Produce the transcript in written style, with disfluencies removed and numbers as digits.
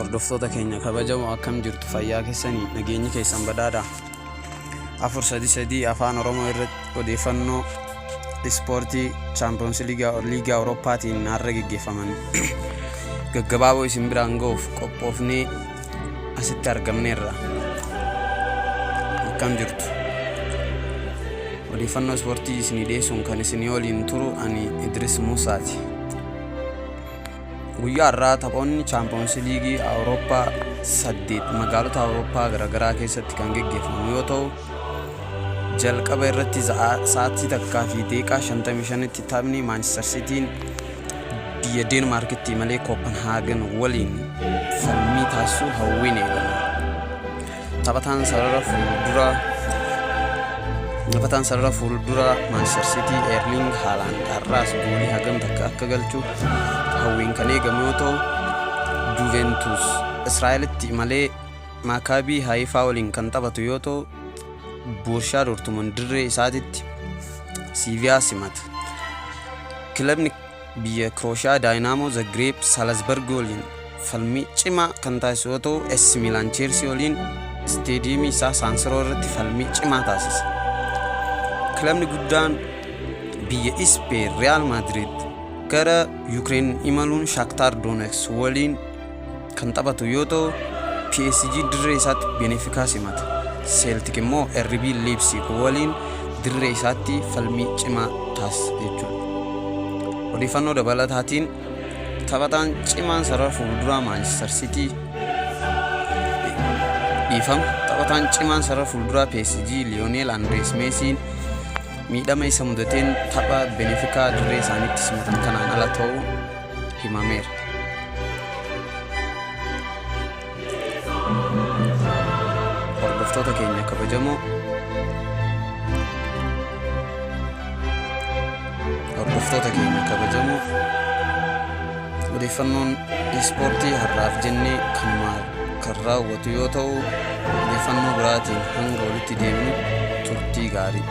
hordoftoota keenya kabajamoo akkam jirtu fayyaa keessanii nageenyi keessan badhaadha. 433 afaan Oromoo irratti odeeffannoo ispoortii Champions League Awurooppaatiin har'a gaggeeffaman gaggabaaboo isin biraan ga'uuf qophoofnee asitti argamneerra. Akkam jirtu. Odeeffannoo ispoortii isinii dhiyeessuun kan isinii waliin turu ani Idris Musaati. Guyyaa har'aa taphoonni Champions League Awurooppaa 8 magaalota Awurooppaa garaagaraa keessatti kan gaggeeffamu yoo ta'u, jalqaba irratti sa'aatii takkaa fi daqiiqaa 55tti taphni Manchester Cityin biyya Deenmaarkitti malee Kopenhaagen waliin falmii taasisuu hawwiin eegala. Taphataan sarara fuuldura Manchester City Erling Haaland har'aas goolii hagam takka akka galchu hawwiin kan eegamu yoo ta'u, Juventus Israa'elitti malee Maccabi Haifa waliin kan taphatu yoo ta'u, Borussia Dortmund dirree isaatitti Sevilla simata. Kilabni biyya Croatia Dynamo Zagreb Salzburg waliin falmii cimaa kan taasisu yoo ta'u, AC Milan Chelsea waliin isteediyeemii isaa San Siro irratti falmii cimaa taasisa. Kilabni guddaan biyya Spain Real Madrid gara Ukraine imaluun Shakhtar Donetsk waliin kan taphatu yoo ta'u, PSG dirree isaatti Benfica simata. Celtic immoo RB Leipzig waliin dirree isaatti falmii cimaa taasisa jechuudha. Odeeffannoo dabalataatiin taphataan cimaan sarara fuulduraa Manchester City taphataan cimaan sarara fuulduraa PSG Lionel Andres Messi miidhama isa mudateen tapha Benfica dirree isaaniitti simatan kanaan ala ta'uu himameera. Hordoftoota keenya kabajamoo odeeffannoon ispoortii har'aaf jennee kan raawwatu yoo ta'u, odeeffannoo biraatiin hanga walitti deemnu turtii gaarii.